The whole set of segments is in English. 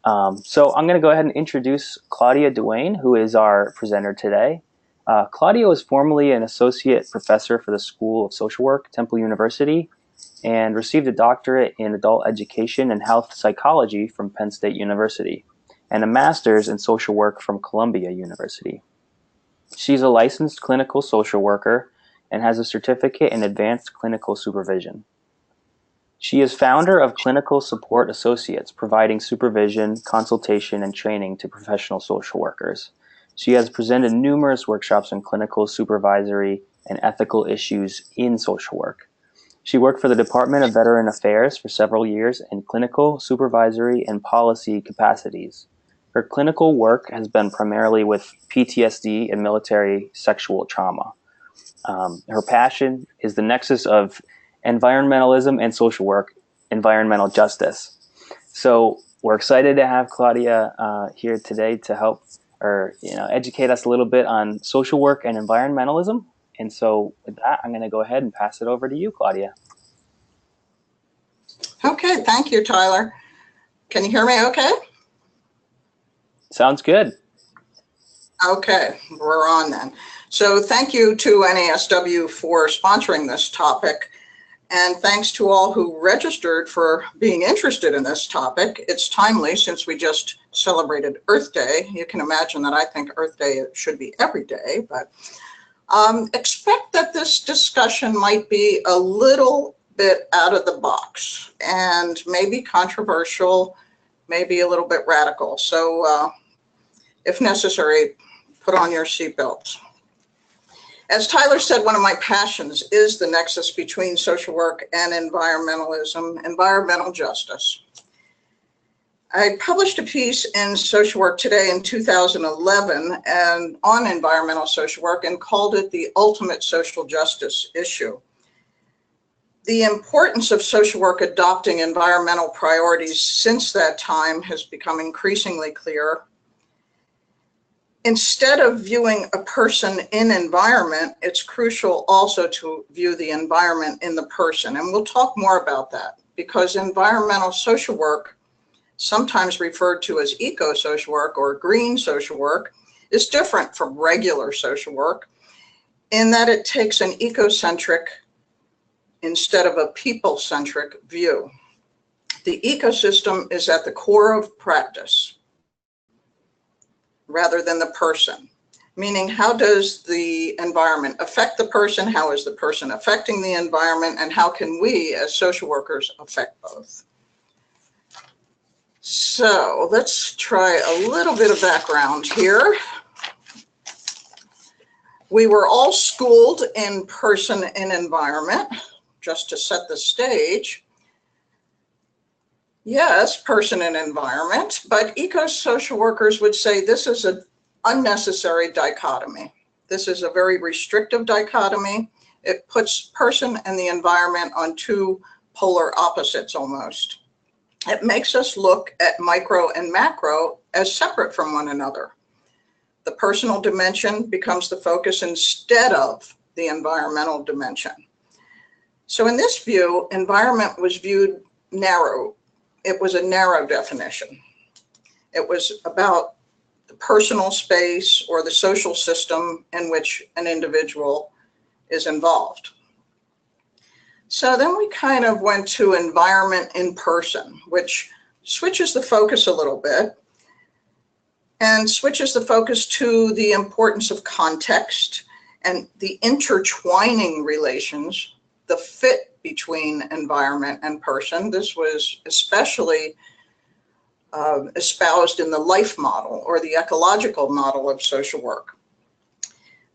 So I'm going to go ahead and introduce Claudia Duane, who is our presenter today. Claudia was formerly an associate professor for the School of Social Work, Temple University, and received a doctorate in adult education and health psychology from Penn State University, and a master's in social work from Columbia University. She's a licensed clinical social worker and has a certificate in advanced clinical supervision. She is founder of Clinical Support Associates, providing supervision, consultation, and training to professional social workers. She has presented numerous workshops on clinical, supervisory, and ethical issues in social work. She worked for the Department of Veteran Affairs for several years in clinical, supervisory, and policy capacities. Her clinical work has been primarily with PTSD and military sexual trauma. Her passion is the nexus of environmentalism and social work, environmental justice. So we're excited to have Claudia here today to help educate us a little bit on social work and environmentalism. And so with that, I'm going to go ahead and pass it over to you, Claudia. Okay, thank you, Tyler. Can you hear me okay? Sounds good. Okay, we're on then. So thank you to NASW for sponsoring this topic. And thanks to all who registered for being interested in this topic. It's timely since we just celebrated Earth Day. You can imagine that I think Earth Day should be every day, but expect that this discussion might be a little bit out of the box and maybe controversial, maybe a little bit radical. So if necessary, put on your seatbelts. As Tyler said, one of my passions is the nexus between social work and environmentalism, environmental justice. I published a piece in Social Work Today in 2011 and on environmental social work and called it the ultimate social justice issue. The importance of social work adopting environmental priorities since that time has become increasingly clear. Instead of viewing a person in environment, it's crucial also to view the environment in the person. And we'll talk more about that because environmental social work, sometimes referred to as eco-social work or green social work, is different from regular social work in that it takes an ecocentric instead of a people-centric view. The ecosystem is at the core of practice rather than the person, meaning how does the environment affect the person, how is the person affecting the environment, and how can we as social workers affect both? So let's try a little bit of background here. We were all schooled in person and environment, just to set the stage. Yes, person and environment, but eco-social workers would say this is an unnecessary dichotomy. This is a very restrictive dichotomy. It puts person and the environment on two polar opposites almost. It makes us look at micro and macro as separate from one another. The personal dimension becomes the focus instead of the environmental dimension. So in this view, environment was viewed narrow. It was a narrow definition. It was about the personal space or the social system in which an individual is involved. So then we kind of went to environment in person, which switches the focus a little bit and switches the focus to the importance of context and the intertwining relations, the fit between environment and person. This was especially espoused in the life model or the ecological model of social work.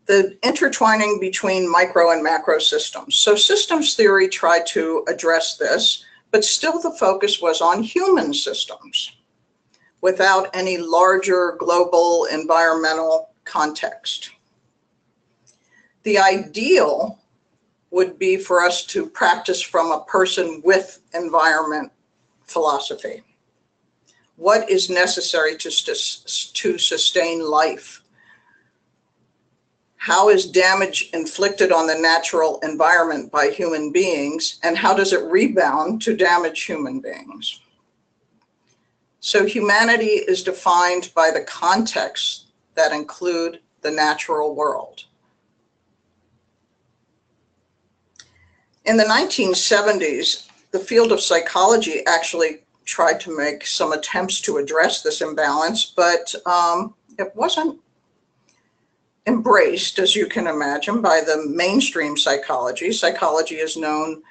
The intertwining between micro and macro systems. So systems theory tried to address this, but still the focus was on human systems without any larger global environmental context. The ideal would be for us to practice from a person with environment philosophy. What is necessary to sustain life? How is damage inflicted on the natural environment by human beings, and how does it rebound to damage human beings? So humanity is defined by the contexts that include the natural world. In the 1970s, the field of psychology actually tried to make some attempts to address this imbalance, but it wasn't embraced, as you can imagine, by the mainstream psychology. Psychology is known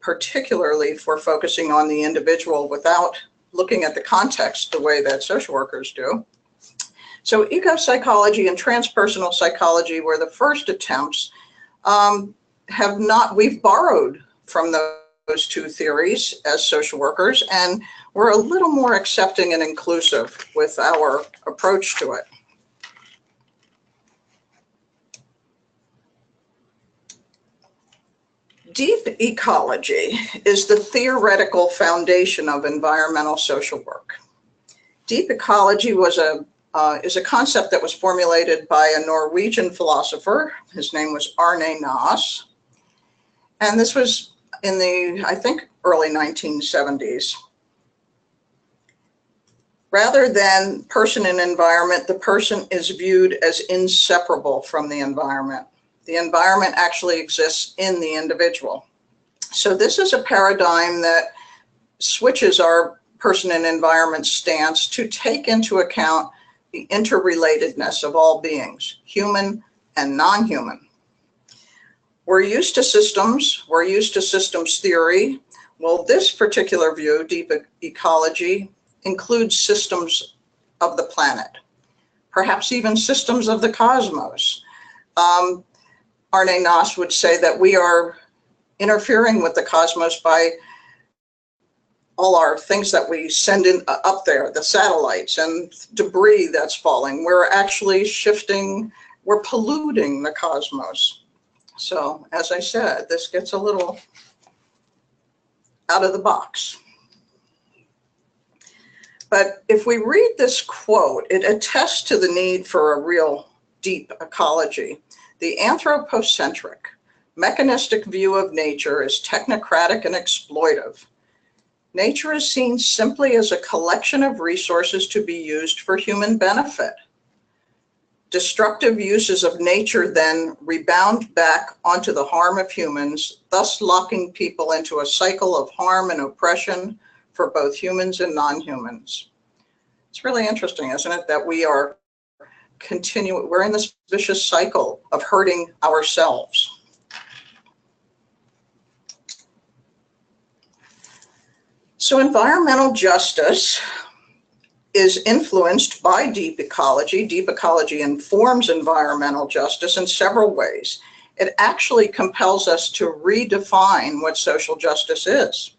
particularly for focusing on the individual without looking at the context the way that social workers do. So ecopsychology and transpersonal psychology were the first attempts. We've borrowed from those two theories as social workers, and we're a little more accepting and inclusive with our approach to it. Deep ecology is the theoretical foundation of environmental social work. Deep ecology is a concept that was formulated by a Norwegian philosopher. His name was Arne Naas. And this was in the, I think, early 1970s. Rather than person and environment, the person is viewed as inseparable from the environment. The environment actually exists in the individual. So this is a paradigm that switches our person and environment stance to take into account the interrelatedness of all beings, human and non-human. We're used to systems, we're used to systems theory. Well, this particular view, deep ecology, includes systems of the planet, perhaps even systems of the cosmos. Arne Naas would say that we are interfering with the cosmos by all our things that we send in up there, the satellites and debris that's falling. We're actually shifting, we're polluting the cosmos. So as I said, this gets a little out of the box. But if we read this quote, it attests to the need for a real deep ecology. The anthropocentric, mechanistic view of nature is technocratic and exploitive. Nature is seen simply as a collection of resources to be used for human benefit. Destructive uses of nature then rebound back onto the harm of humans, thus locking people into a cycle of harm and oppression for both humans and non-humans. It's really interesting, isn't it, that we're in this vicious cycle of hurting ourselves. So environmental justice is influenced by deep ecology. Deep ecology informs environmental justice in several ways. It actually compels us to redefine what social justice is.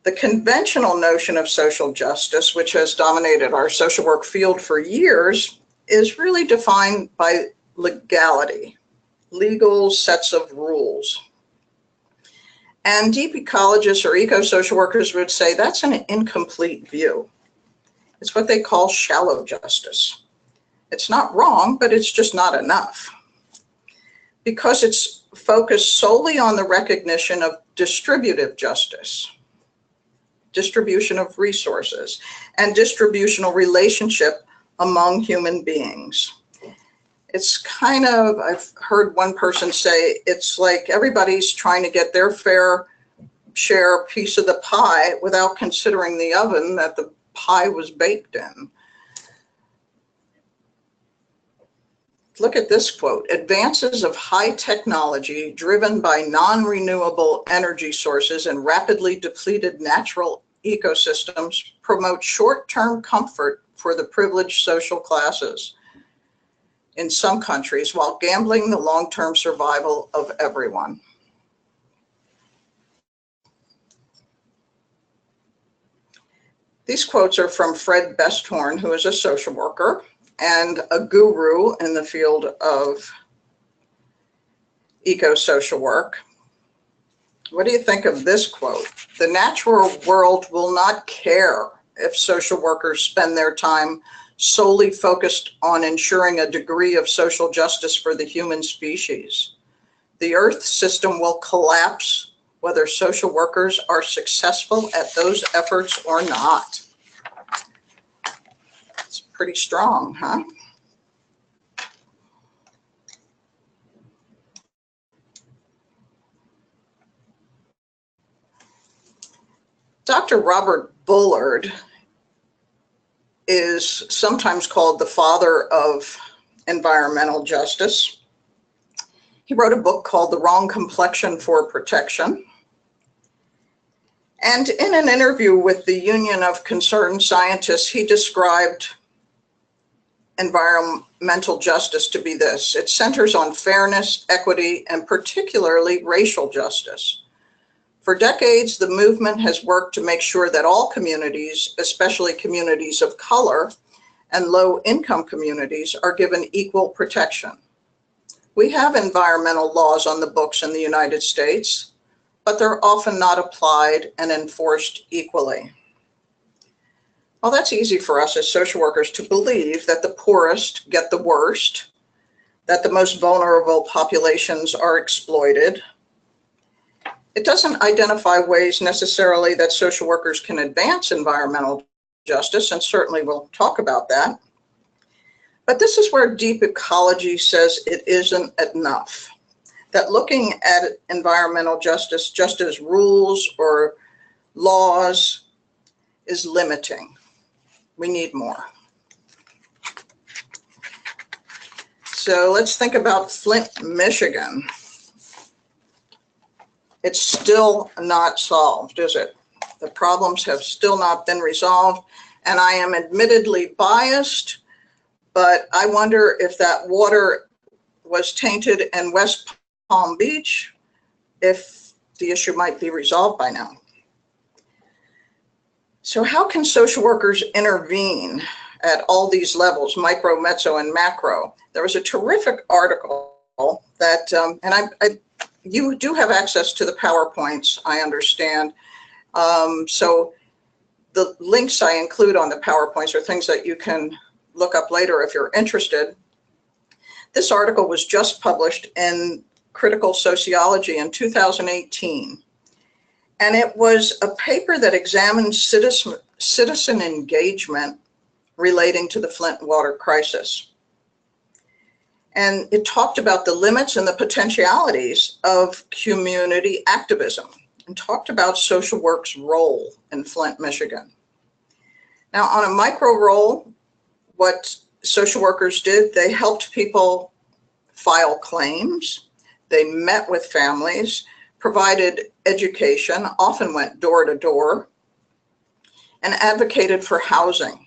The conventional notion of social justice, which has dominated our social work field for years, is really defined by legality, legal sets of rules. And deep ecologists or eco-social workers would say that's an incomplete view. It's what they call shallow justice. It's not wrong, but it's just not enough. Because it's focused solely on the recognition of distributive justice, distribution of resources, and distributional relationship among human beings. It's kind of, I've heard one person say, it's like everybody's trying to get their fair share piece of the pie without considering the oven that the pie was baked in. Look at this quote: advances of high technology driven by non-renewable energy sources and rapidly depleted natural ecosystems promote short-term comfort for the privileged social classes in some countries while gambling the long-term survival of everyone. These quotes are from Fred Besthorn, who is a social worker and a guru in the field of eco-social work. What do you think of this quote? The natural world will not care if social workers spend their time solely focused on ensuring a degree of social justice for the human species. The Earth system will collapse whether social workers are successful at those efforts or not. It's pretty strong, huh? Dr. Robert Bullard is sometimes called the father of environmental justice. He wrote a book called The Wrong Complexion for Protection. And in an interview with the Union of Concerned Scientists, he described environmental justice to be this: it centers on fairness, equity, and particularly racial justice. For decades, the movement has worked to make sure that all communities, especially communities of color and low-income communities, are given equal protection. We have environmental laws on the books in the United States, but they're often not applied and enforced equally. Well, that's easy for us as social workers to believe that the poorest get the worst, that the most vulnerable populations are exploited. It doesn't identify ways necessarily that social workers can advance environmental justice, and certainly we'll talk about that. But this is where deep ecology says it isn't enough, that looking at environmental justice just as rules or laws is limiting. We need more. So let's think about Flint, Michigan. It's still not solved, is it? The problems have still not been resolved, and I am admittedly biased, but I wonder if that water was tainted in West Palm Beach, if the issue might be resolved by now. So how can social workers intervene at all these levels, micro, meso, and macro? There was a terrific article that, you do have access to the PowerPoints, I understand. So the links I include on the PowerPoints are things that you can look up later if you're interested. This article was just published in Critical Sociology in 2018. And it was a paper that examined citizen engagement relating to the Flint water crisis. And it talked about the limits and the potentialities of community activism, and talked about social work's role in Flint, Michigan. Now, on a micro role, what social workers did, they helped people file claims, they met with families, provided education, often went door to door, and advocated for housing.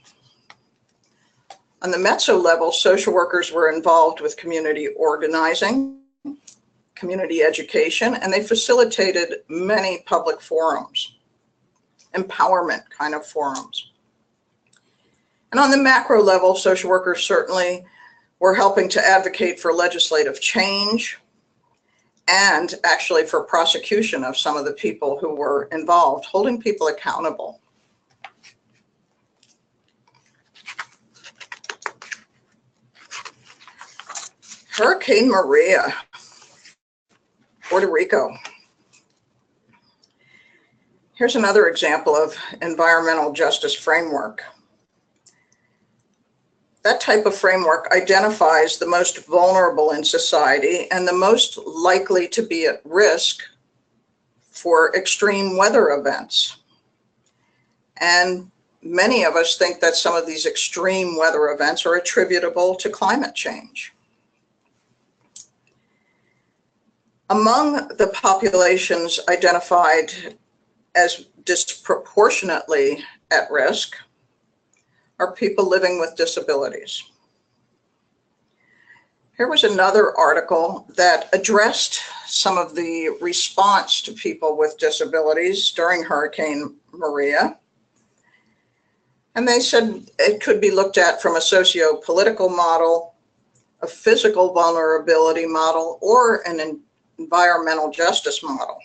On the meso level, social workers were involved with community organizing, community education, and they facilitated many public forums, empowerment kind of forums. And on the macro level, social workers certainly were helping to advocate for legislative change and actually for prosecution of some of the people who were involved, holding people accountable. Hurricane Maria, Puerto Rico. Here's another example of environmental justice framework. That type of framework identifies the most vulnerable in society and the most likely to be at risk for extreme weather events. And many of us think that some of these extreme weather events are attributable to climate change. Among the populations identified as disproportionately at risk are people living with disabilities. Here was another article that addressed some of the response to people with disabilities during Hurricane Maria. And they said it could be looked at from a socio-political model, a physical vulnerability model, or an environmental justice model.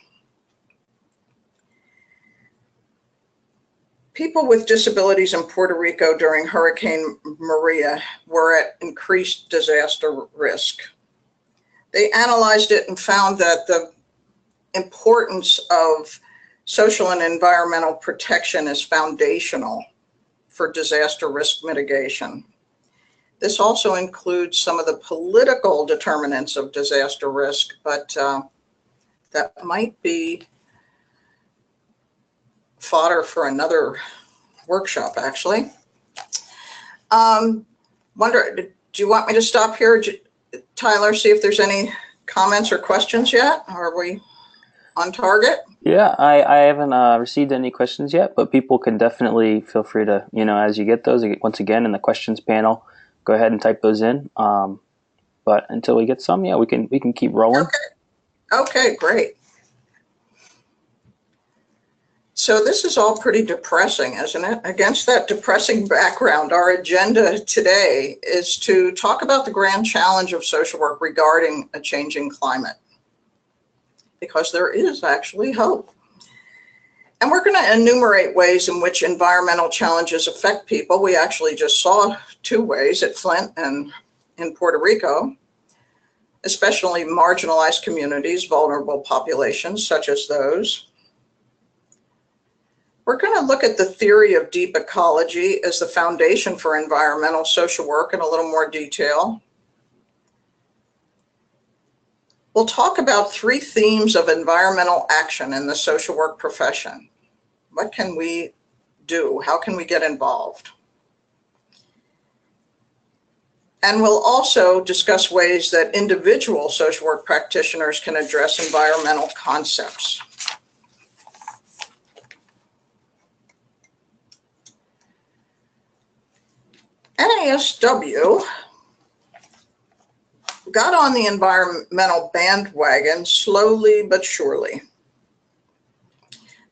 People with disabilities in Puerto Rico during Hurricane Maria were at increased disaster risk. They analyzed it and found that the importance of social and environmental protection is foundational for disaster risk mitigation. This also includes some of the political determinants of disaster risk, but that might be fodder for another workshop, actually. Do you want me to stop here, Tyler, see if there's any comments or questions yet? Are we on target? Yeah, I haven't received any questions yet, but people can definitely feel free to, as you get those, once again, in the questions panel, go ahead and type those in. But until we get some, yeah, we can keep rolling. Okay, great. So this is all pretty depressing, isn't it? Against that depressing background, our agenda today is to talk about the grand challenge of social work regarding a changing climate, because there is actually hope. And we're going to enumerate ways in which environmental challenges affect people. We actually just saw 2 ways at Flint and in Puerto Rico, especially marginalized communities, vulnerable populations such as those. We're going to look at the theory of deep ecology as the foundation for environmental social work in a little more detail. We'll talk about 3 themes of environmental action in the social work profession. What can we do? How can we get involved? And we'll also discuss ways that individual social work practitioners can address environmental concepts. NASW got on the environmental bandwagon slowly but surely.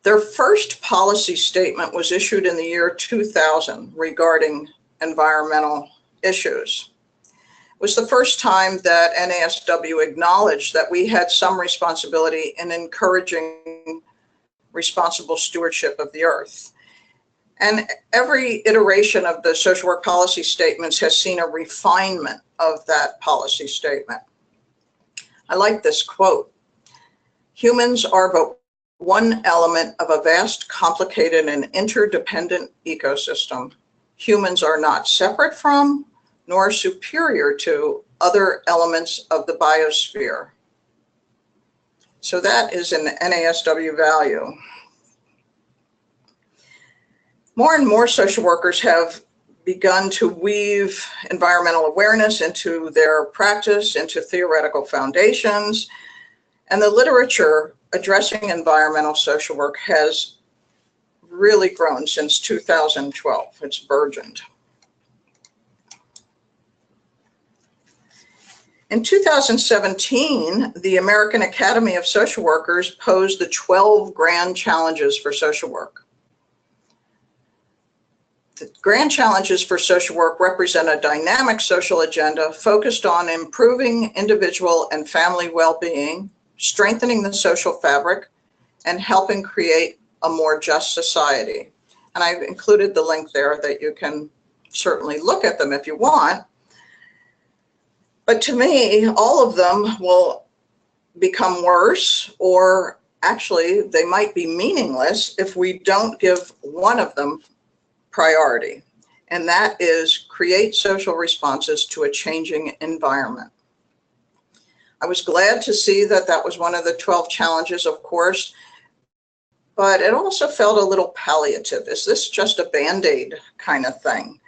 Their first policy statement was issued in the year 2000 regarding environmental issues. It was the first time that NASW acknowledged that we had some responsibility in encouraging responsible stewardship of the earth. And every iteration of the social work policy statements has seen a refinement of that policy statement. I like this quote: "Humans are but one element of a vast, complicated, and interdependent ecosystem. Humans are not separate from, nor superior to, other elements of the biosphere." So that is an NASW value. More and more social workers have begun to weave environmental awareness into their practice, into theoretical foundations, and the literature addressing environmental social work has really grown since 2012. It's burgeoned. In 2017, the American Academy of Social Workers posed the 12 grand challenges for social work. The grand challenges for social work represent a dynamic social agenda focused on improving individual and family well-being, strengthening the social fabric, and helping create a more just society. And I've included the link there that you can certainly look at them if you want. But to me, all of them will become worse, or actually they might be meaningless if we don't give one of them priority, and that is create social responses to a changing environment. I was glad to see that that was one of the 12 challenges, of course, but it also felt a little palliative. Is this just a Band-Aid kind of thing,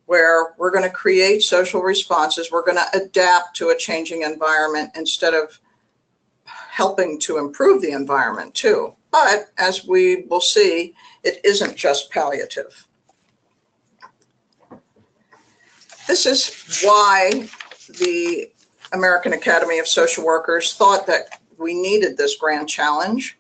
where we're going to create social responses, we're going to adapt to a changing environment instead of helping to improve the environment too? But as we will see, it isn't just palliative. This is why the American Academy of Social Workers thought that we needed this grand challenge.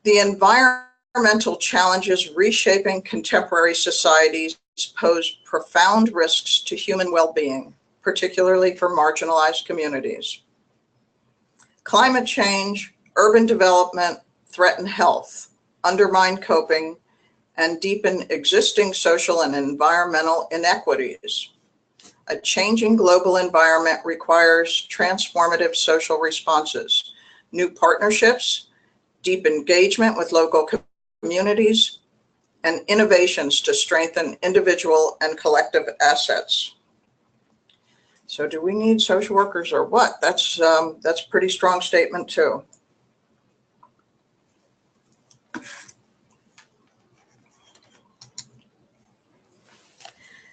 The environmental challenges reshaping contemporary societies pose profound risks to human well-being, particularly for marginalized communities. Climate change, urban development threaten health, undermine coping, and deepen existing social and environmental inequities. A changing global environment requires transformative social responses new partnerships, deep engagement with local communities, and innovations to strengthen individual and collective assets. So do we need social workers or what? That's a pretty strong statement too.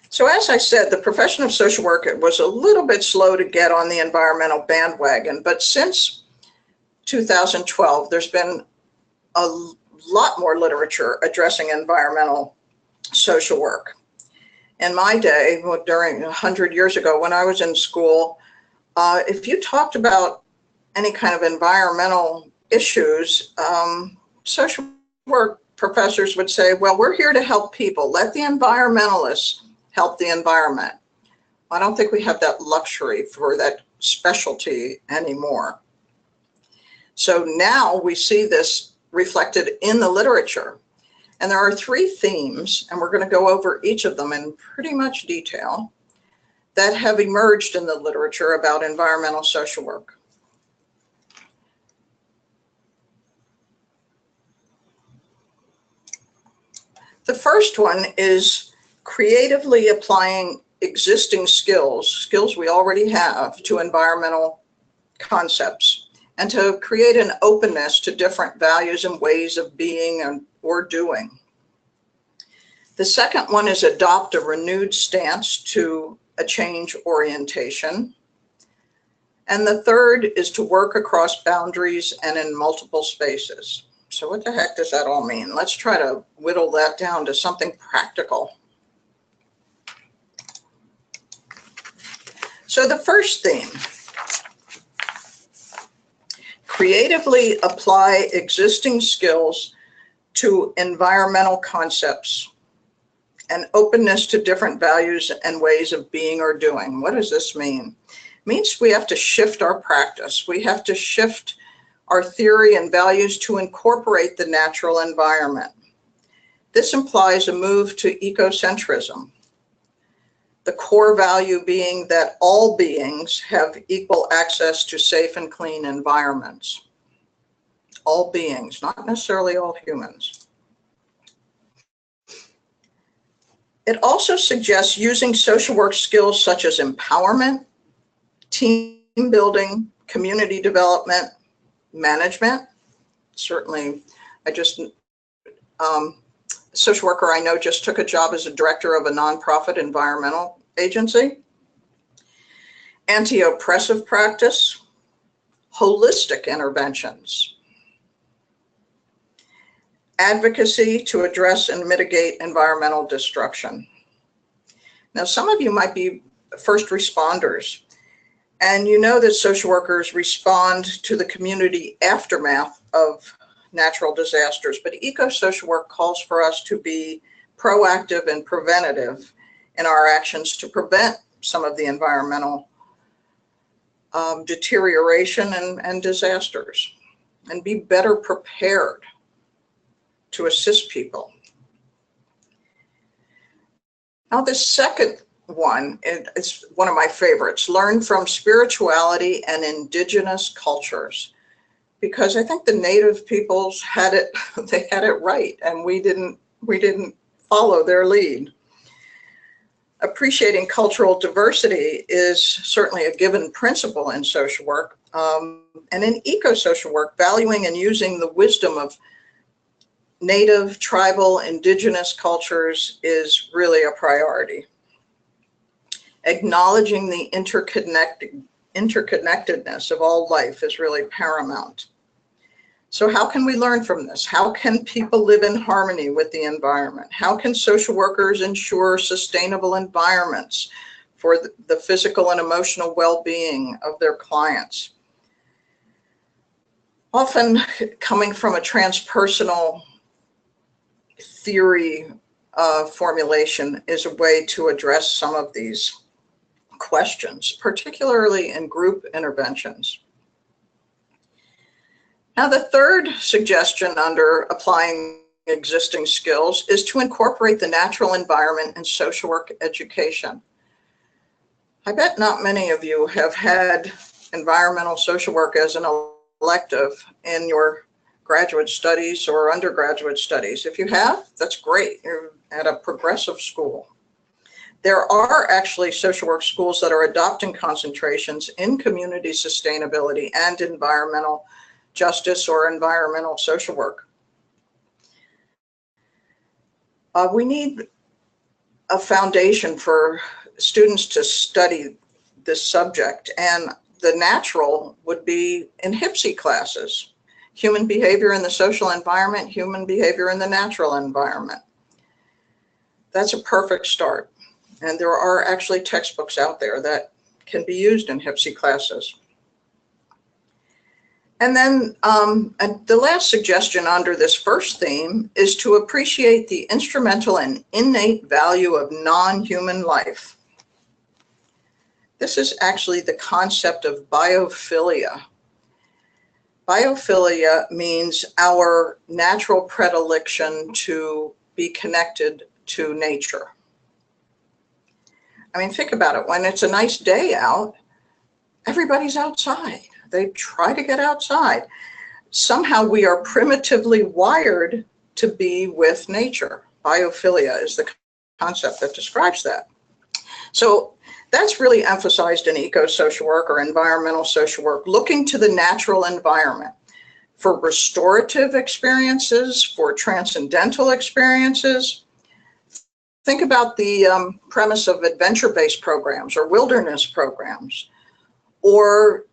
So as I said, the profession of social work was a little bit slow to get on the environmental bandwagon, but since 2012, there's been a lot more literature addressing environmental social work. In my day, during 100 years ago when I was in school, if you talked about any kind of environmental issues, social work professors would say, well, we're here to help people. Let the environmentalists help the environment. I don't think we have that luxury for that specialty anymore. So now we see this reflected in the literature. And there are 3 themes, and we're going to go over each of them in pretty much detail, that have emerged in the literature about environmental social work. The first one is creatively applying existing skills we already have, to environmental concepts, and to create an openness to different values and ways of being or doing. The second one is adopt a renewed stance to a change orientation. And the third is to work across boundaries and in multiple spaces. So what the heck does that all mean? Let's try to whittle that down to something practical. So the first theme, creatively apply existing skills to environmental concepts and openness to different values and ways of being or doing. What does this mean? It means we have to shift our practice. We have to shift our theory and values to incorporate the natural environment. This implies a move to ecocentrism, the core value being that all beings have equal access to safe and clean environments. All beings, not necessarily all humans. It also suggests using social work skills such as empowerment, team building, community development, management. Certainly, social worker I know just took a job as a director of a nonprofit environmental agency. Anti-oppressive practice, holistic interventions, advocacy to address and mitigate environmental destruction. Now, some of you might be first responders, and you know that social workers respond to the community aftermath of natural disasters, but eco-social work calls for us to be proactive and preventative in our actions to prevent some of the environmental deterioration and disasters, and be better prepared to assist people. Now, the second one is one of my favorites, learn from spirituality and indigenous cultures. Because I think the native peoples had it, they had it right, and we didn't follow their lead. Appreciating cultural diversity is certainly a given principle in social work, and in eco-social work, valuing and using the wisdom of native, tribal, indigenous cultures is really a priority. Acknowledging the interconnectedness of all life is really paramount. So how can we learn from this? How can people live in harmony with the environment? How can social workers ensure sustainable environments for the physical and emotional well-being of their clients? Often coming from a transpersonal theory formulation is a way to address some of these questions, particularly in group interventions. Now, the third suggestion under applying existing skills is to incorporate the natural environment in social work education. I bet not many of you have had environmental social work as an elective in your graduate studies or undergraduate studies. If you have, that's great. You're at a progressive school. There are actually social work schools that are adopting concentrations in community sustainability and environmental justice or environmental social work. We need a foundation for students to study this subject, and the natural would be in HPSI classes. Human behavior in the social environment, human behavior in the natural environment. That's a perfect start. And there are actually textbooks out there that can be used in HPSI classes. And then the last suggestion under this first theme is to appreciate the instrumental and innate value of non-human life. This is actually the concept of biophilia. Biophilia means our natural predilection to be connected to nature. I mean, think about it. When it's a nice day out, everybody's outside. They try to get outside. Somehow we are primitively wired to be with nature. Biophilia is the concept that describes that. So that's really emphasized in eco-social work or environmental social work, looking to the natural environment for restorative experiences, for transcendental experiences. Think about the premise of adventure-based programs or wilderness programs, or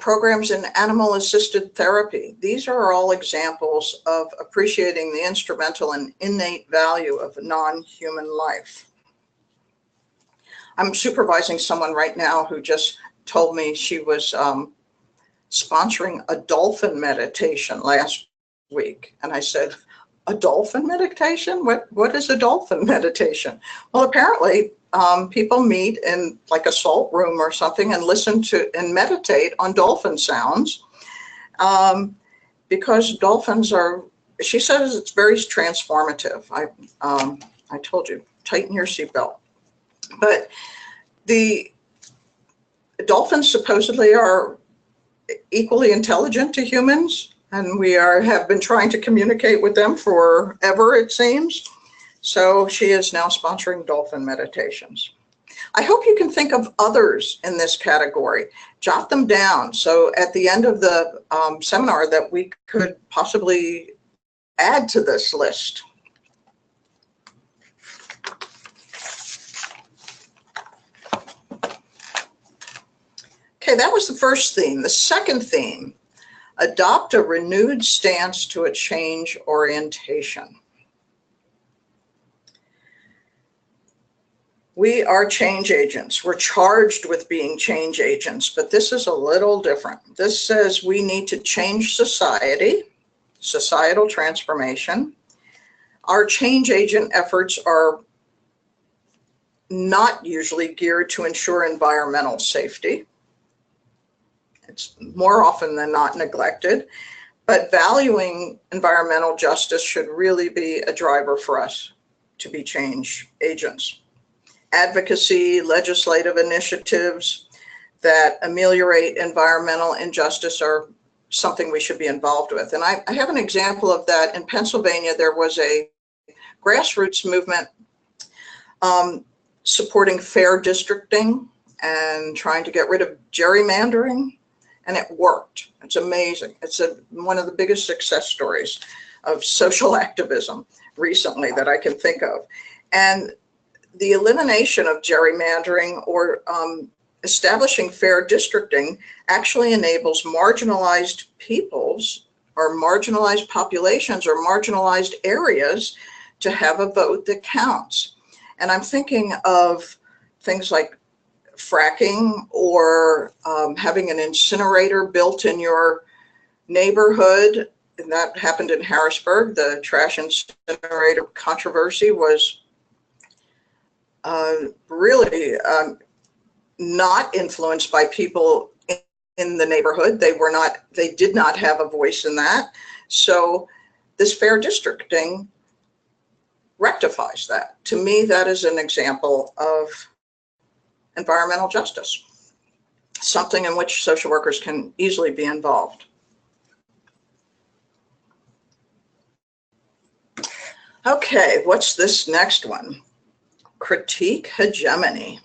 programs in animal-assisted therapy. These are all examples of appreciating the instrumental and innate value of non-human life. I'm supervising someone right now who just told me she was sponsoring a dolphin meditation last week. And I said, a dolphin meditation? What is a dolphin meditation? Well, apparently people meet in like a salt room or something and listen to and meditate on dolphin sounds because dolphins are, she says it's very transformative. I told you, tighten your seatbelt. But the dolphins supposedly are equally intelligent to humans, and we have been trying to communicate with them forever, it seems. So she is now sponsoring dolphin meditations. I hope you can think of others in this category. Jot them down so at the end of the seminar that we could possibly add to this list. Okay, that was the first theme. The second theme, adopt a renewed stance to a change orientation. We are change agents. We're charged with being change agents, but this is a little different. This says we need to change society, societal transformation. Our change agent efforts are not usually geared to ensure environmental safety. It's more often than not neglected, but valuing environmental justice should really be a driver for us to be change agents. Advocacy, legislative initiatives that ameliorate environmental injustice are something we should be involved with. And I have an example of that. In Pennsylvania, there was a grassroots movement supporting fair districting and trying to get rid of gerrymandering. And it worked. It's amazing. It's one of the biggest success stories of social activism recently that I can think of. And the elimination of gerrymandering or establishing fair districting actually enables marginalized peoples or marginalized populations or marginalized areas to have a vote that counts. And I'm thinking of things like fracking or having an incinerator built in your neighborhood. And that happened in Harrisburg. The trash incinerator controversy was really not influenced by people in the neighborhood. They did not have a voice in that. So this fair districting rectifies that. To me, that is an example of environmental justice, something in which social workers can easily be involved. Okay, what's this next one? Critique hegemony.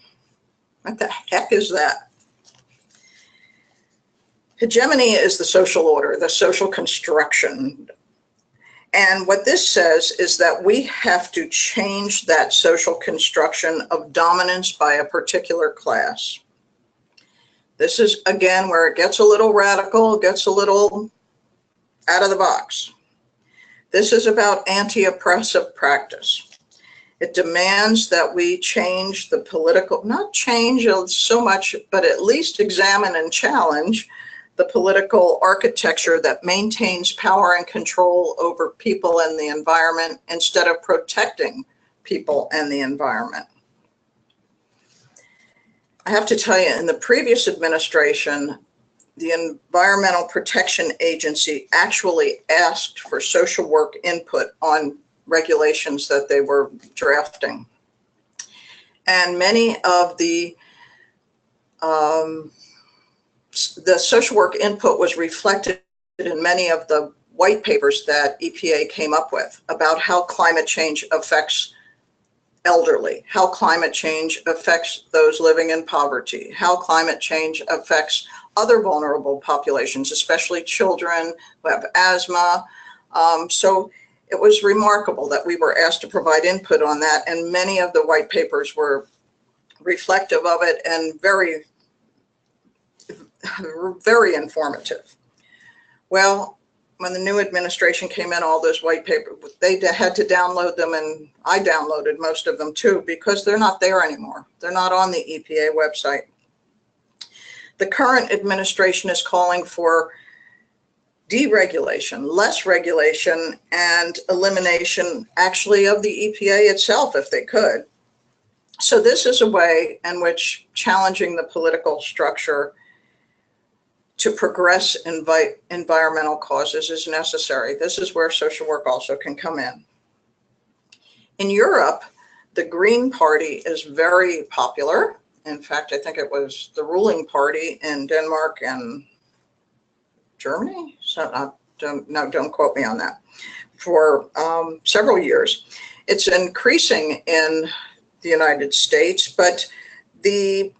What the heck is that? Hegemony is the social order, the social construction. And what this says is that we have to change that social construction of dominance by a particular class. This is, again, where it gets a little radical, gets a little out of the box. This is about anti-oppressive practice. It demands that we change the political, not change so much, but at least examine and challenge the political architecture that maintains power and control over people and the environment instead of protecting people and the environment. I have to tell you, in the previous administration, the Environmental Protection Agency actually asked for social work input on regulations that they were drafting. And many of the social work input was reflected in many of the white papers that EPA came up with about how climate change affects elderly, how climate change affects those living in poverty, how climate change affects other vulnerable populations, especially children who have asthma. So it was remarkable that we were asked to provide input on that, and many of the white papers were reflective of it and very, very informative. Well, when the new administration came in, all those white papers, they had to download them, and I downloaded most of them too, because they're not there anymore. They're not on the EPA website. The current administration is calling for deregulation, less regulation, and elimination actually of the EPA itself if they could. So this is a way in which challenging the political structure to progress environmental causes is necessary. This is where social work also can come in. In Europe, the Green Party is very popular. In fact, I think it was the ruling party in Denmark and Germany, so don't quote me on that, for several years. It's increasing in the United States, but the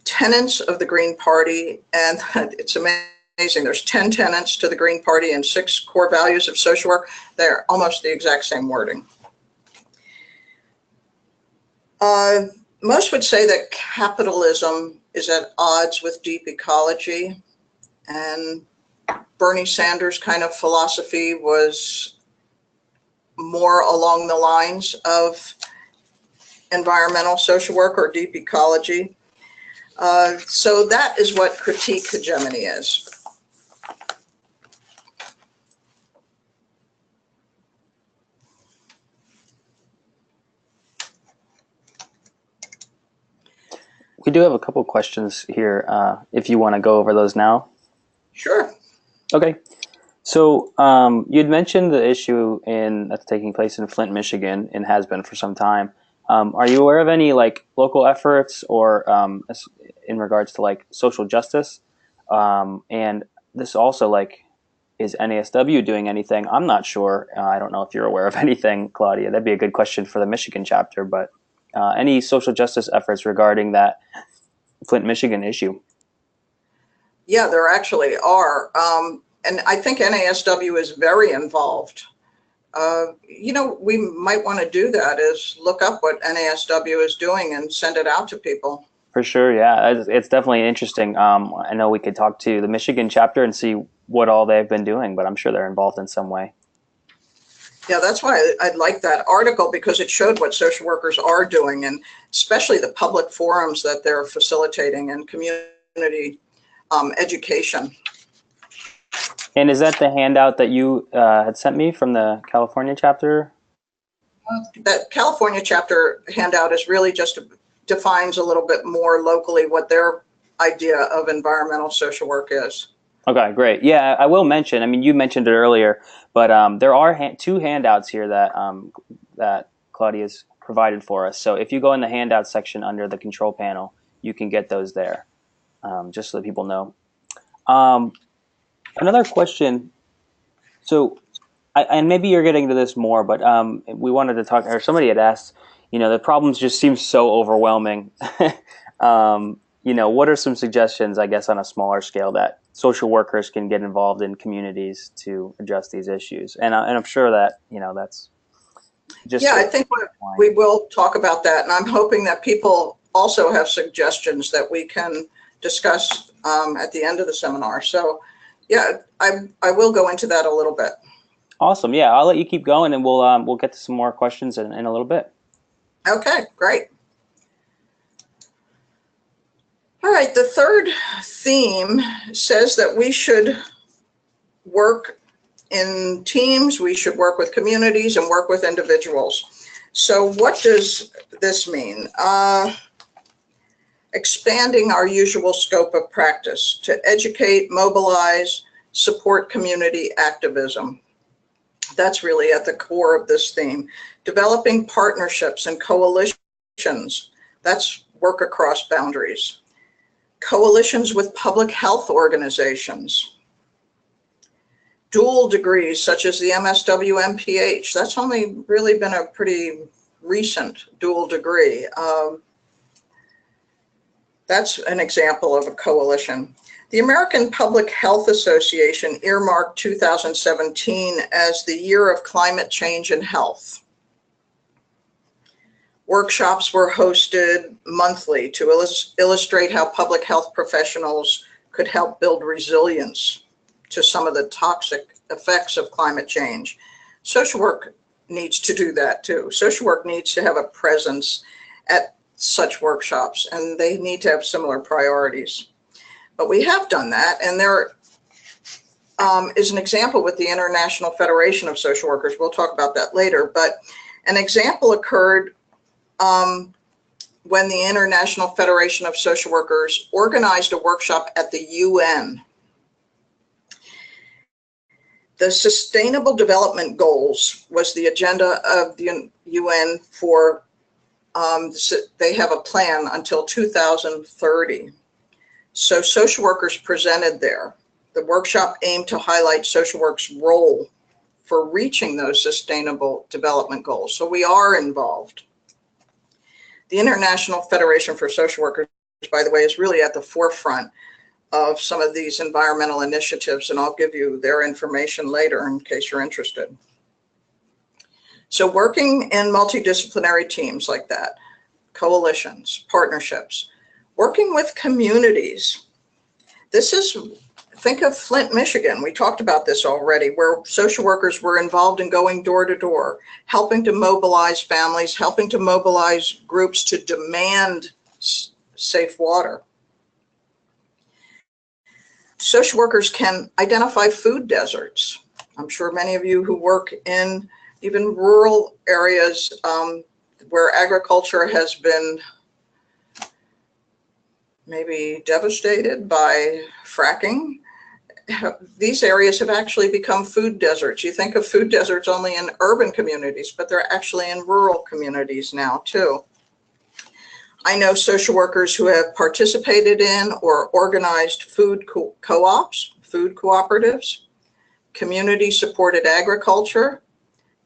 tenets of the Green Party, and it's amazing, there's 10 tenets to the Green Party and 6 core values of social work. They're almost the exact same wording. Most would say that capitalism is at odds with deep ecology, and Bernie Sanders' kind of philosophy was more along the lines of environmental social work or deep ecology. So that is what critique hegemony is. We do have a couple questions here, if you want to go over those now. Sure. Okay. So you'd mentioned the issue that's taking place in Flint, Michigan, and has been for some time. Are you aware of any local efforts or in regards to social justice? And this also is NASW doing anything? I'm not sure. I don't know if you're aware of anything, Claudia. That'd be a good question for the Michigan chapter, but any social justice efforts regarding that Flint, Michigan issue? Yeah, there actually are. And I think NASW is very involved. We might want to do that, is look up what NASW is doing and send it out to people. For sure, yeah. It's definitely interesting. I know we could talk to the Michigan chapter and see what all they've been doing, but I'm sure they're involved in some way. Yeah, that's why I like that article, because it showed what social workers are doing, and especially the public forums that they're facilitating and community education. And is that the handout that you had sent me from the California chapter? That California chapter handout is really just defines a little bit more locally what their idea of environmental social work is. Okay, great. Yeah, I will mention, I mean, you mentioned it earlier, but there are 2 handouts here that that Claudia's provided for us. So if you go in the handout section under the control panel, you can get those there, just so that people know. Another question. So and maybe you're getting to this more, but we wanted to talk, or somebody had asked, the problems just seem so overwhelming. What are some suggestions, I guess, on a smaller scale that social workers can get involved in communities to address these issues? And I'm sure that, that's just Yeah, I sort of think we will talk about that, and I'm hoping that people also have suggestions that we can discuss at the end of the seminar. So, yeah, I will go into that a little bit. Awesome. Yeah, I'll let you keep going, and we'll get to some more questions in a little bit. Okay, great. All right, the third theme says that we should work in teams, we should work with communities and work with individuals. So what does this mean? Expanding our usual scope of practice to educate, mobilize, support community activism. That's really at the core of this theme. Developing partnerships and coalitions. That's work across boundaries. Coalitions with public health organizations. Dual degrees such as the MSW-MPH. That's only really been a pretty recent dual degree. That's an example of a coalition. The American Public Health Association earmarked 2017 as the year of climate change and health. Workshops were hosted monthly to illustrate how public health professionals could help build resilience to some of the toxic effects of climate change. Social work needs to do that too. Social work needs to have a presence at such workshops, and they need to have similar priorities. But we have done that, and there is an example with the International Federation of Social Workers. We'll talk about that later, but an example occurred when the International Federation of Social Workers organized a workshop at the UN. The Sustainable Development Goals was the agenda of the UN for, they have a plan until 2030. So social workers presented there. The workshop aimed to highlight social work's role for reaching those sustainable development goals. So we are involved. The International Federation for Social Workers, by the way, is really at the forefront of some of these environmental initiatives, and I'll give you their information later in case you're interested. So working in multidisciplinary teams like that, coalitions, partnerships, working with communities. This is, think of Flint, Michigan. We talked about this already, where social workers were involved in going door to door, helping to mobilize families, helping to mobilize groups to demand safe water. Social workers can identify food deserts. I'm sure many of you who work in even rural areas where agriculture has been maybe devastated by fracking, these areas have actually become food deserts. You think of food deserts only in urban communities, but they're actually in rural communities now too. I know social workers who have participated in or organized food co-ops, food cooperatives, community-supported agriculture,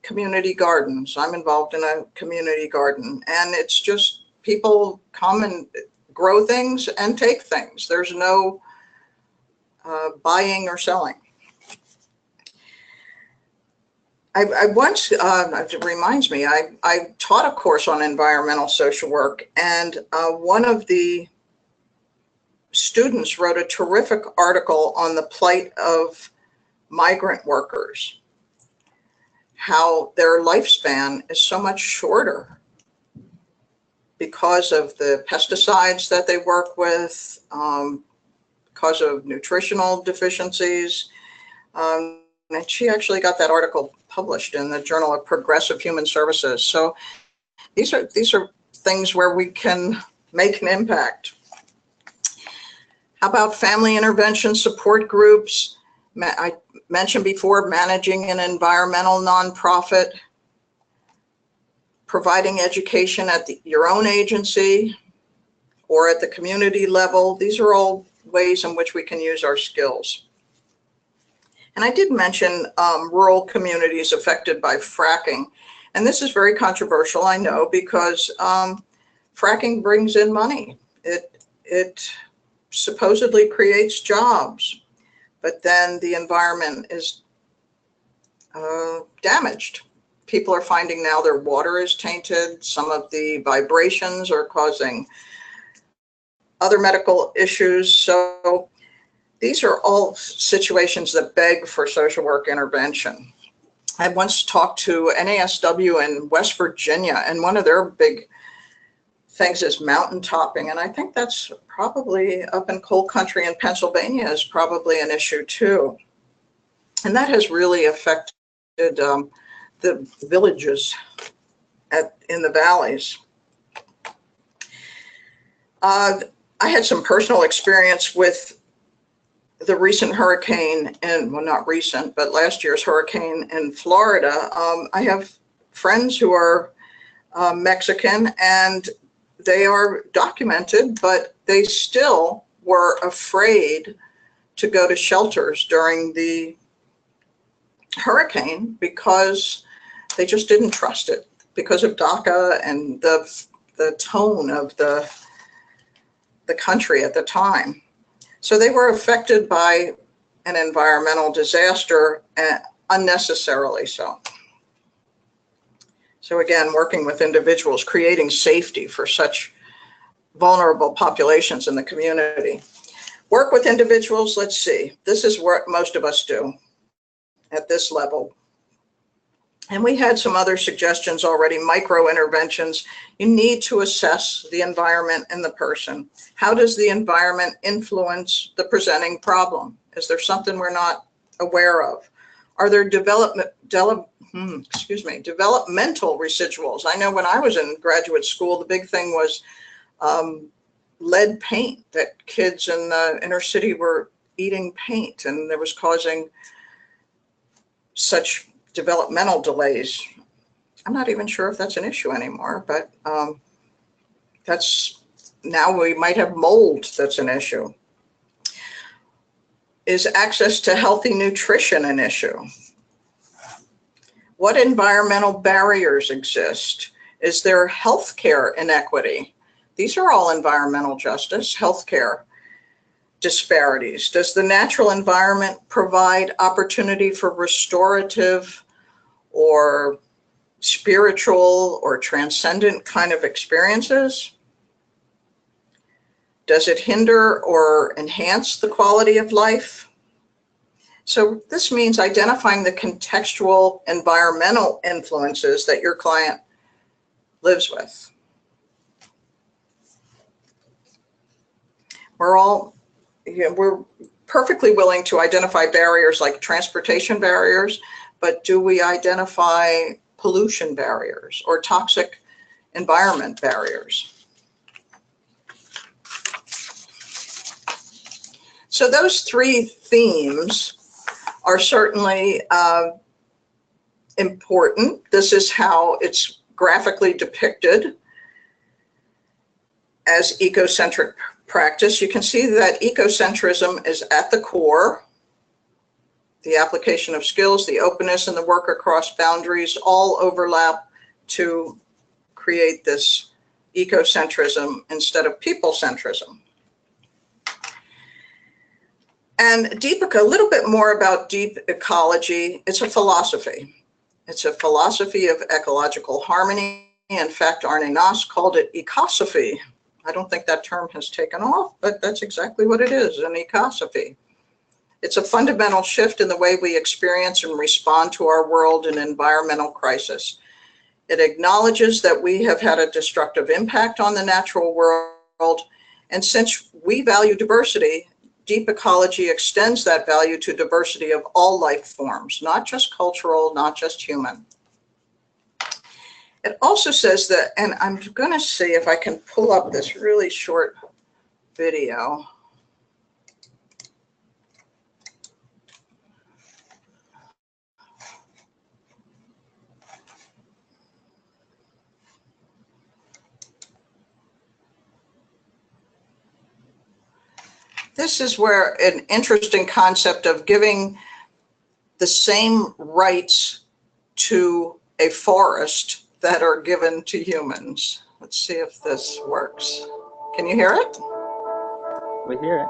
community gardens. I'm involved in a community garden, and it's just people come and grow things and take things. There's no buying or selling. I once, it reminds me, I taught a course on environmental social work, and one of the students wrote a terrific article on the plight of migrant workers, how their lifespan is so much shorter because of the pesticides that they work with, because of nutritional deficiencies. And she actually got that article published in the Journal of Progressive Human Services. So these are things where we can make an impact. How about family intervention support groups? I mentioned before, managing an environmental nonprofit, providing education at your own agency or at the community level. These are all ways in which we can use our skills. And I did mention rural communities affected by fracking. And this is very controversial, I know, because fracking brings in money. It supposedly creates jobs, but then the environment is damaged. People are finding now their water is tainted. Some of the vibrations are causing other medical issues. So these are all situations that beg for social work intervention. I once talked to NASW in West Virginia, and one of their big things is mountain topping. And I think that's probably up in coal country in Pennsylvania is probably an issue too. And that has really affected the villages in the valleys. I had some personal experience with the recent hurricane, and well, not recent, but last year's hurricane in Florida. I have friends who are Mexican, and they are documented, but they still were afraid to go to shelters during the hurricane because they just didn't trust it because of DACA and the tone of the country at the time. So they were affected by an environmental disaster, unnecessarily so. So again, working with individuals, creating safety for such vulnerable populations in the community. Work with individuals, let's see, this is what most of us do at this level. And we had some other suggestions already, micro interventions. You need to assess the environment and the person. How does the environment influence the presenting problem? Is there something we're not aware of? Are there developmental residuals? I know when I was in graduate school, the big thing was lead paint, that kids in the inner city were eating paint, and that was causing such developmental delays. I'm not even sure if that's an issue anymore, but that's now we might have mold that's an issue. Is access to healthy nutrition an issue? What environmental barriers exist? Is there healthcare inequity? These are all environmental justice, healthcare disparities. Does the natural environment provide opportunity for restorative or spiritual or transcendent kind of experiences? Does it hinder or enhance the quality of life? So this means identifying the contextual environmental influences that your client lives with. We're perfectly willing to identify barriers like transportation barriers, but do we identify pollution barriers or toxic environment barriers? So those three themes are certainly important. This is how it's graphically depicted as ecocentric practice. You can see that ecocentrism is at the core. The application of skills, the openness, and the work across boundaries all overlap to create this ecocentrism instead of people-centrism. And a little bit more about deep ecology. It's a philosophy. It's a philosophy of ecological harmony. In fact, Arne Naas called it ecosophy. I don't think that term has taken off, but that's exactly what it is, an ecosophy. It's a fundamental shift in the way we experience and respond to our world in environmental crisis. It acknowledges that we have had a destructive impact on the natural world, and since we value diversity, deep ecology extends that value to diversity of all life forms, not just cultural, not just human. It also says that, and I'm going to see if I can pull up this really short video. This is where an interesting concept of giving the same rights to a forest that are given to humans. Let's see if this works. Can you hear it? We hear it.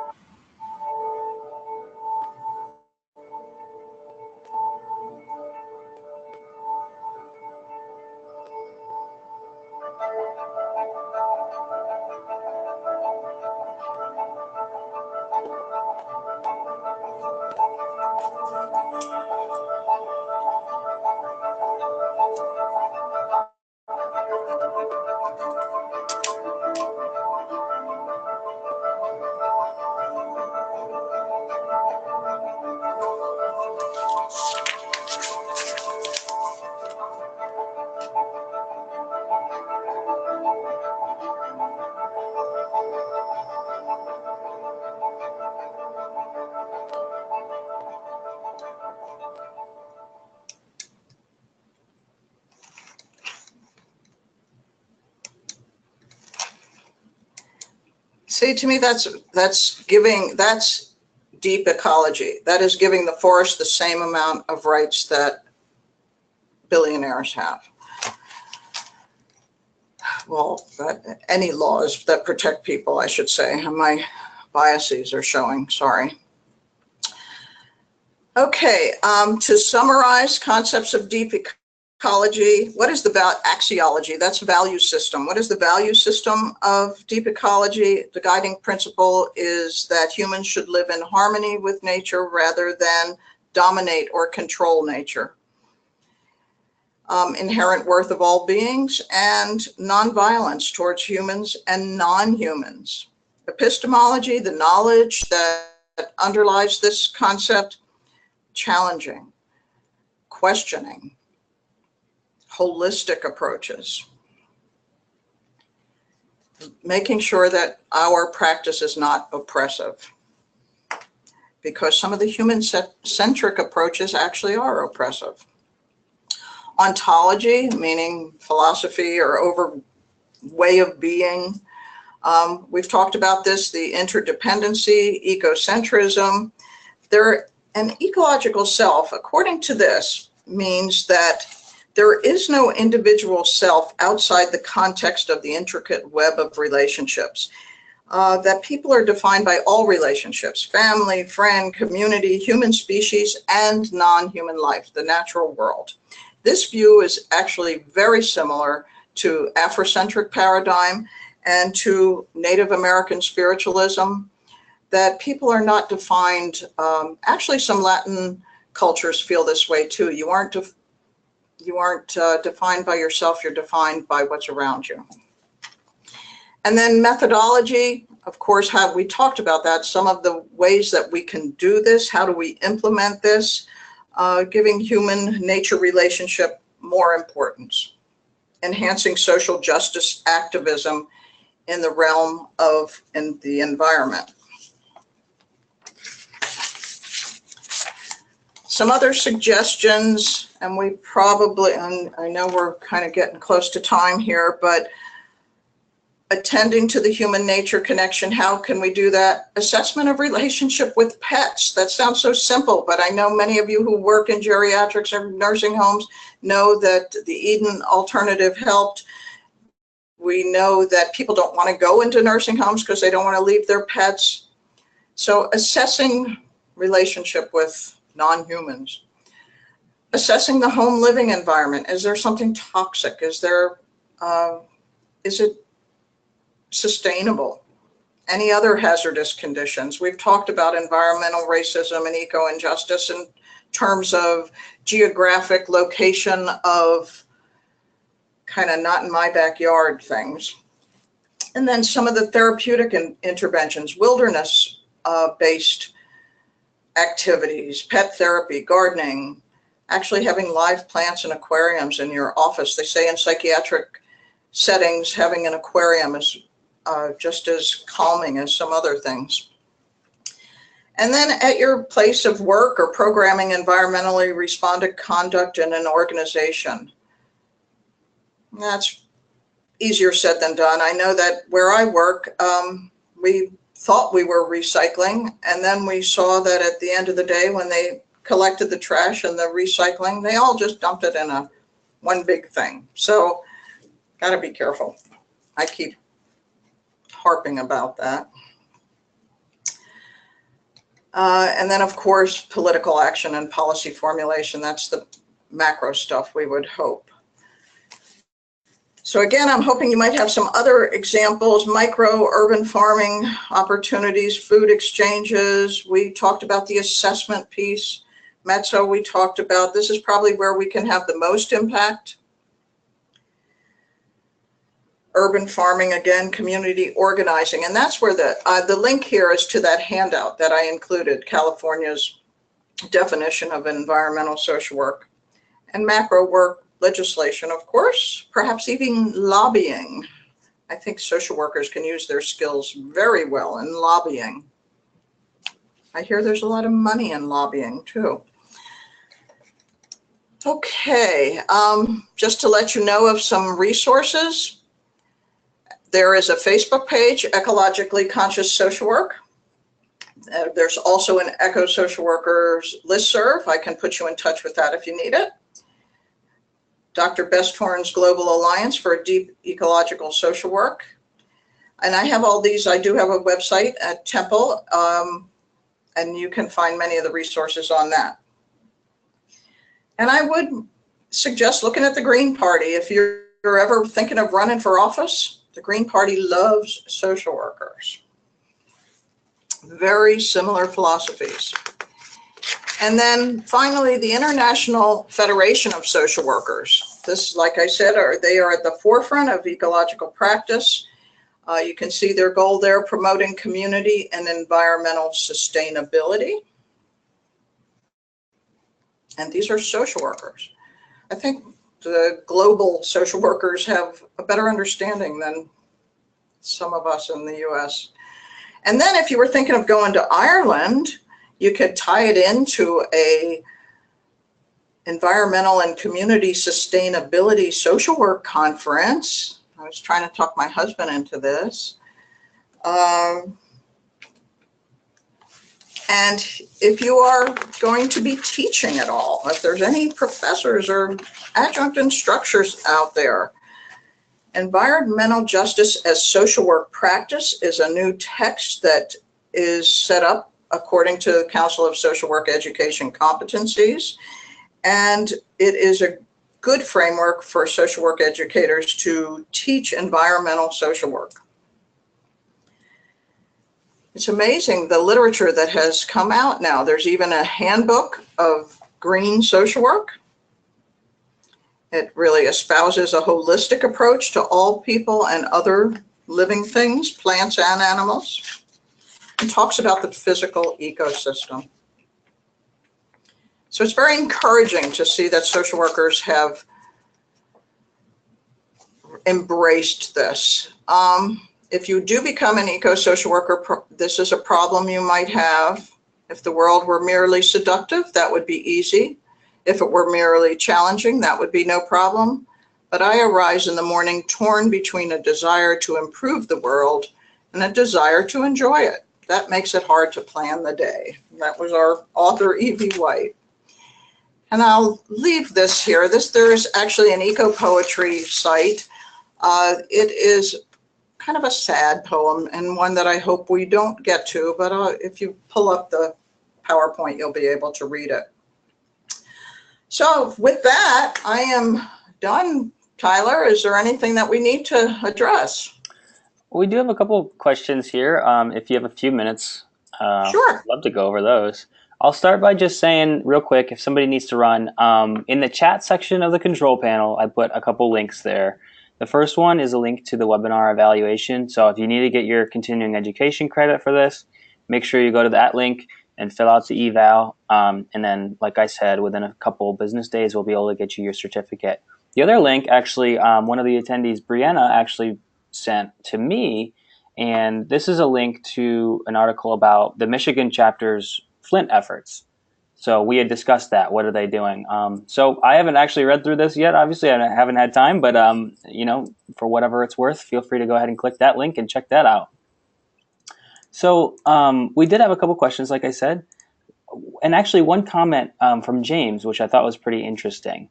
See, to me, that's deep ecology. That is giving the forest the same amount of rights that billionaires have. Well, any laws that protect people, I should say. My biases are showing, sorry. Okay, to summarize concepts of deep ecology, what is the axiology? That's value system. What is the value system of deep ecology? The guiding principle is that humans should live in harmony with nature rather than dominate or control nature. Inherent worth of all beings and nonviolence towards humans and non-humans. Epistemology, the knowledge that underlies this concept, challenging, questioning, holistic approaches, making sure that our practice is not oppressive, because some of the human-centric approaches actually are oppressive. Ontology, meaning philosophy or way of being. We've talked about this, the interdependency, ecocentrism. An ecological self, according to this, means that there is no individual self outside the context of the intricate web of relationships. That people are defined by all relationships, family, friend, community, human species, and non-human life, the natural world. This view is actually very similar to Afrocentric paradigm and to Native American spiritualism, that people are not defined. Actually, some Latin cultures feel this way too. You aren't defined by yourself, you're defined by what's around you. And then methodology, of course, we talked about that, some of the ways that we can do this, how do we implement this, giving human-nature relationship more importance, enhancing social justice activism in the realm of the environment. Some other suggestions, and we probably, and I know we're kind of getting close to time here, but attending to the human nature connection, how can we do that? Assessment of relationship with pets. That sounds so simple, but I know many of you who work in geriatrics or nursing homes know that the Eden alternative helped. We know that people don't want to go into nursing homes because they don't want to leave their pets. So assessing relationship with non-humans. Assessing the home living environment. Is there something toxic? Is it sustainable? Any other hazardous conditions? We've talked about environmental racism and eco-injustice in terms of geographic location of kind of not in my backyard things. And then some of the therapeutic interventions, wilderness based activities, pet therapy, gardening, actually having live plants and aquariums in your office. They say in psychiatric settings, having an aquarium is just as calming as some other things. And then at your place of work or programming environmentally responded conduct in an organization. That's easier said than done. I know that where I work, we thought we were recycling, and then we saw that at the end of the day when they collected the trash and the recycling. They all just dumped it in one big thing. So got to be careful. I keep harping about that. And then, of course, political action and policy formulation. That's the macro stuff we would hope. So again, I'm hoping you might have some other examples: micro urban farming opportunities, food exchanges. We talked about the assessment piece. Mezzo, we talked about. This is probably where we can have the most impact. Urban farming, again, community organizing. And that's where the link here is to that handout that I included, California's definition of environmental social work. And macro work, legislation, of course, perhaps even lobbying. I think social workers can use their skills very well in lobbying. I hear there's a lot of money in lobbying too. Okay, just to let you know of some resources. There is a Facebook page, Ecologically Conscious Social Work. There's also an Ecosocial Workers listserv. I can put you in touch with that if you need it. Dr. Besthorn's Global Alliance for Deep Ecological Social Work. And I have all these. I do have a website at Temple, and you can find many of the resources on that. And I would suggest looking at the Green Party. If you're ever thinking of running for office, the Green Party loves social workers. Very similar philosophies. And then finally, the International Federation of Social Workers. This, like I said, they are at the forefront of ecological practice. You can see their goal there: promoting community and environmental sustainability. And these are social workers. I think the global social workers have a better understanding than some of us in the US. And then if you were thinking of going to Ireland, you could tie it into a environmental and community sustainability social work conference. I was trying to talk my husband into this. And if you are going to be teaching at all, if there's any professors or adjunct instructors out there, Environmental Justice as Social Work Practice is a new text that is set up according to the Council of Social Work Education Competencies. And it is a good framework for social work educators to teach environmental social work. It's amazing the literature that has come out now. There's even a handbook of green social work. It really espouses a holistic approach to all people and other living things, plants and animals, and talks about the physical ecosystem. So it's very encouraging to see that social workers have embraced this. If you do become an eco-social worker, this is a problem you might have. If the world were merely seductive, that would be easy. If it were merely challenging, that would be no problem. But I arise in the morning torn between a desire to improve the world and a desire to enjoy it. That makes it hard to plan the day. That was our author, Evie White. And I'll leave this here. There is actually an EcoPoetry site. It is kind of a sad poem and one that I hope we don't get to, but if you pull up the PowerPoint, you'll be able to read it. So with that, I am done. Tyler, is there anything that we need to address? We do have a couple of questions here. If you have a few minutes, Sure. I'd love to go over those. I'll start by just saying real quick, if somebody needs to run, in the chat section of the control panel, I put a couple links there. The first one is a link to the webinar evaluation. So if you need to get your continuing education credit for this, make sure you go to that link and fill out the eval. And then, like I said, within a couple business days, we'll be able to get you your certificate. The other link, actually, one of the attendees, Brianna, actually sent to me. And this is a link to an article about the Michigan chapter's Flint efforts. So we had discussed that. What are they doing? So I haven't actually read through this yet. Obviously, I haven't had time, but you know, for whatever it's worth, feel free to go ahead and click that link and check that out. So we did have a couple questions, like I said. and actually one comment from James, which I thought was pretty interesting.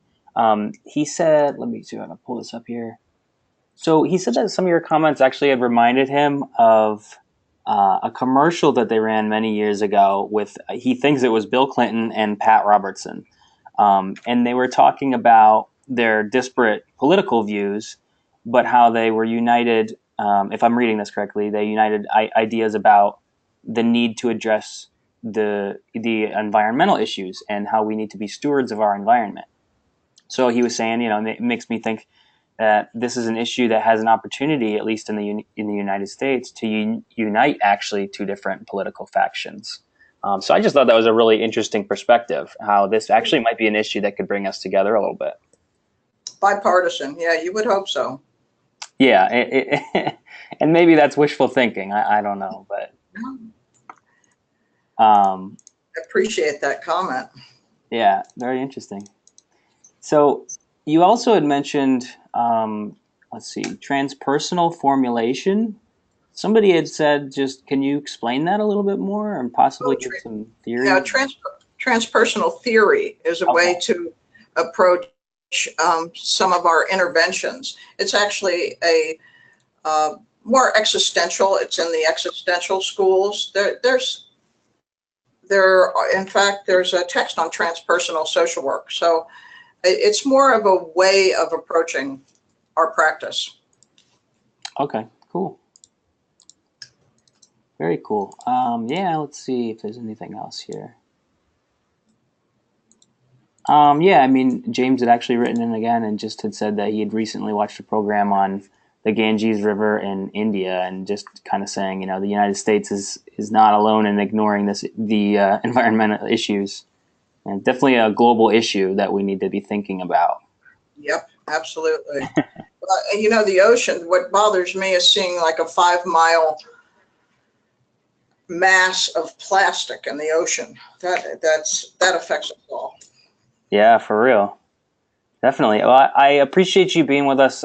He said, let me see if I can pull this up here. So he said that some of your comments actually had reminded him of a commercial that they ran many years ago with, he thinks it was Bill Clinton and Pat Robertson. And they were talking about their disparate political views, but how they were united. If I'm reading this correctly, they united ideas about the need to address the environmental issues and how we need to be stewards of our environment. So he was saying, it makes me think that this is an issue that has an opportunity, at least in the United States, to unite actually two different political factions. So I just thought that was a really interesting perspective, how this actually might be an issue that could bring us together a little bit. Bipartisan, yeah, you would hope so. Yeah, and maybe that's wishful thinking. I don't know, but I appreciate that comment. yeah, very interesting. So you also had mentioned, let's see, transpersonal formulation. Somebody had said, just can you explain that a little bit more and possibly give some theory? Yeah, transpersonal theory is a way to approach some of our interventions. It's actually a more existential. It's in the existential schools. In fact, there's a text on transpersonal social work. So it's more of a way of approaching our practice. Okay, cool. Very cool. Yeah, let's see if there's anything else here. Yeah, I mean, James had actually written in again and just had said that he had recently watched a program on the Ganges River in India, and just kind of saying, the United States is not alone in ignoring the environmental issues, and definitely a global issue that we need to be thinking about. Yep, absolutely. The ocean, what bothers me is seeing like a 5-mile mass of plastic in the ocean. That affects us all. Yeah, for real. Definitely. Well, I appreciate you being with us,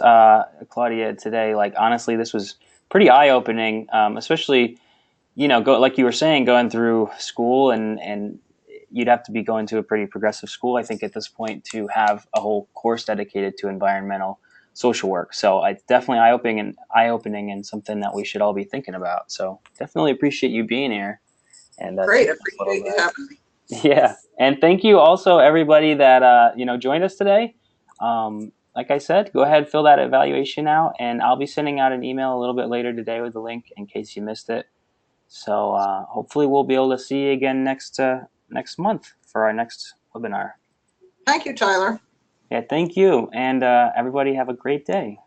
Claudia, today. Like, honestly, this was pretty eye-opening, especially, like you were saying, going through school, and you'd have to be going to a pretty progressive school, I think, at this point, to have a whole course dedicated to environmental social work. So it's definitely eye-opening and something that we should all be thinking about. So definitely appreciate you being here. And Great. Appreciate you having me. Yeah. And thank you also, everybody that, joined us today. Like I said, go ahead, fill that evaluation out, and I'll be sending out an email a little bit later today with the link in case you missed it. So hopefully we'll be able to see you again next month for our next webinar. Thank you, Tyler. Yeah, thank you. And everybody have a great day.